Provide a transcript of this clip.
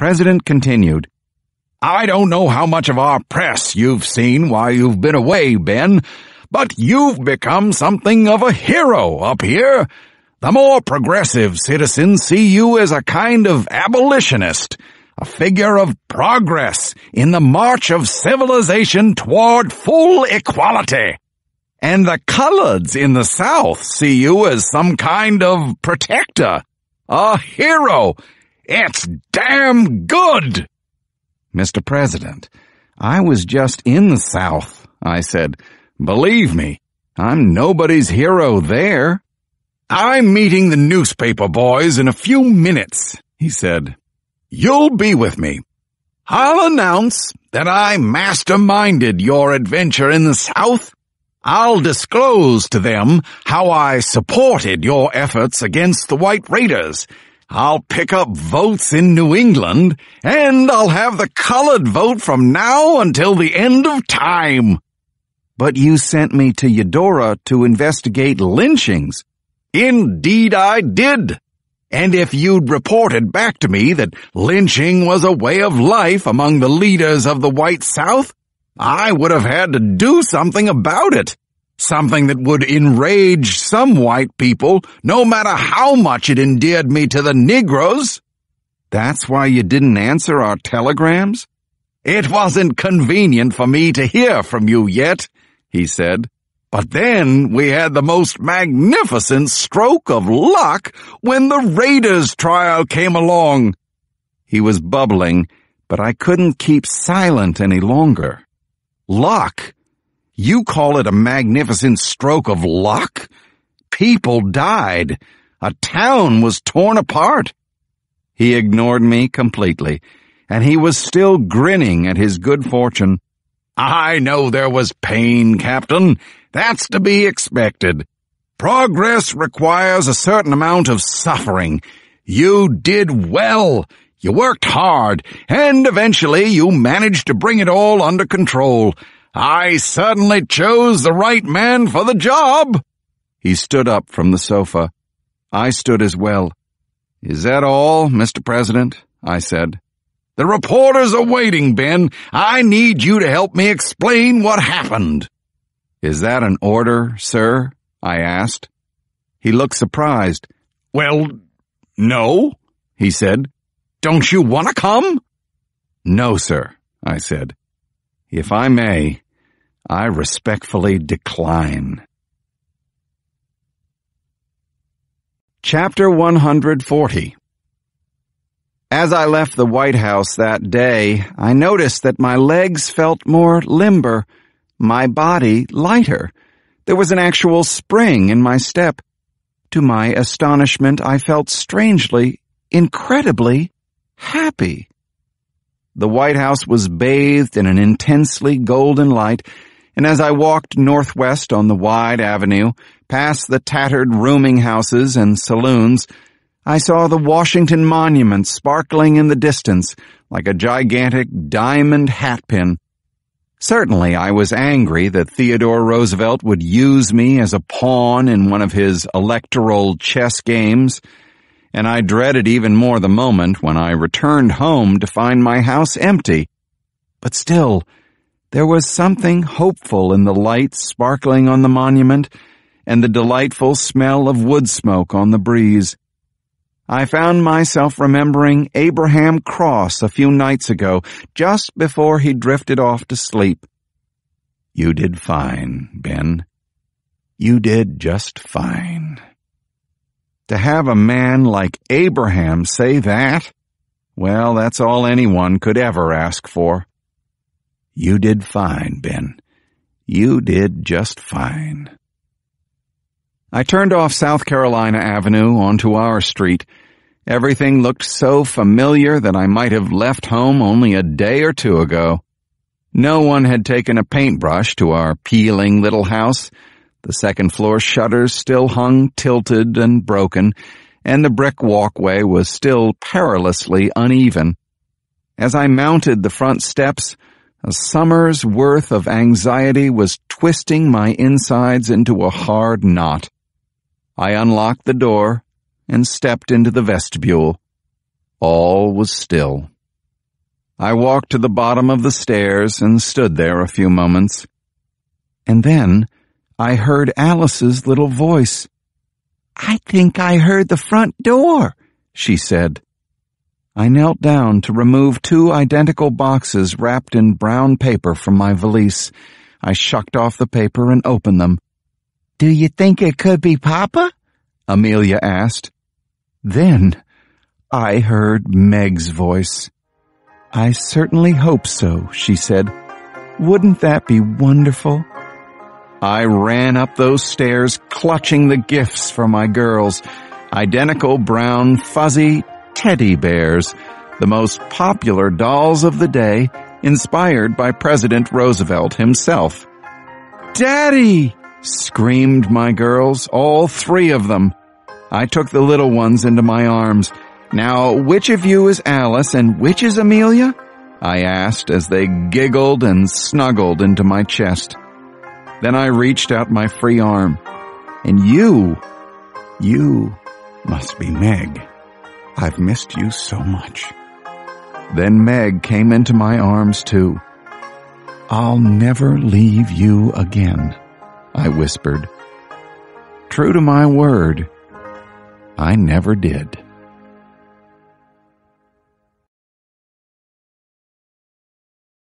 President continued, I don't know how much of our press you've seen while you've been away, Ben, but you've become something of a hero up here. The more progressive citizens see you as a kind of abolitionist, a figure of progress in the march of civilization toward full equality. And the coloreds in the South see you as some kind of protector, a hero. It's damn good. Mr. President, I was just in the South, I said. Believe me, I'm nobody's hero there. I'm meeting the newspaper boys in a few minutes, he said. You'll be with me. I'll announce that I masterminded your adventure in the South. I'll disclose to them how I supported your efforts against the White Raiders. I'll pick up votes in New England, and I'll have the colored vote from now until the end of time. But you sent me to Eudora to investigate lynchings. Indeed I did. And if you'd reported back to me that lynching was a way of life among the leaders of the White South, I would have had to do something about it. Something that would enrage some white people, no matter how much it endeared me to the Negroes. That's why you didn't answer our telegrams? It wasn't convenient for me to hear from you yet, he said. But then we had the most magnificent stroke of luck when the Raiders trial came along. He was bubbling, but I couldn't keep silent any longer. Luck? You call it a magnificent stroke of luck? People died. A town was torn apart. He ignored me completely, and he was still grinning at his good fortune. I know there was pain, Captain. That's to be expected. Progress requires a certain amount of suffering. You did well. You worked hard, and eventually you managed to bring it all under control. I certainly chose the right man for the job. He stood up from the sofa. I stood as well. Is that all, Mr. President? I said. The reporters are waiting, Ben. I need you to help me explain what happened. Is that an order, sir? I asked. He looked surprised. Well, no, he said. Don't you want to come? No, sir, I said. If I may, I respectfully decline. Chapter 140. As I left the White House that day, I noticed that my legs felt more limber, my body lighter. There was an actual spring in my step. To my astonishment, I felt strangely, incredibly happy. The White House was bathed in an intensely golden light, and as I walked northwest on the wide avenue, past the tattered rooming houses and saloons, I saw the Washington Monument sparkling in the distance like a gigantic diamond hatpin. Certainly I was angry that Theodore Roosevelt would use me as a pawn in one of his electoral chess games, and I dreaded even more the moment when I returned home to find my house empty. But still, there was something hopeful in the light sparkling on the monument and the delightful smell of wood smoke on the breeze. I found myself remembering Abraham Cross a few nights ago, just before he drifted off to sleep. You did fine, Ben. You did just fine. To have a man like Abraham say that, well, that's all anyone could ever ask for. You did fine, Ben. You did just fine. I turned off South Carolina Avenue onto our street. Everything looked so familiar that I might have left home only a day or two ago. No one had taken a paintbrush to our peeling little house. The second-floor shutters still hung tilted and broken, and the brick walkway was still perilously uneven. As I mounted the front steps, a summer's worth of anxiety was twisting my insides into a hard knot. I unlocked the door and stepped into the vestibule. All was still. I walked to the bottom of the stairs and stood there a few moments. And then I heard Alice's little voice. "I think I heard the front door," she said. I knelt down to remove 2 identical boxes wrapped in brown paper from my valise. I shucked off the paper and opened them. "Do you think it could be Papa?" Amelia asked. Then I heard Meg's voice. "I certainly hope so," she said. "Wouldn't that be wonderful?" I ran up those stairs clutching the gifts for my girls, identical brown fuzzy teddy bears, the most popular dolls of the day, inspired by President Roosevelt himself. "Daddy!" screamed my girls, all 3 of them. I took the little ones into my arms. "Now, which of you is Alice and which is Amelia?" I asked as they giggled and snuggled into my chest. Then I reached out my free arm. "And you must be Meg. I've missed you so much." Then Meg came into my arms too. "I'll never leave you again," I whispered. True to my word, I never did.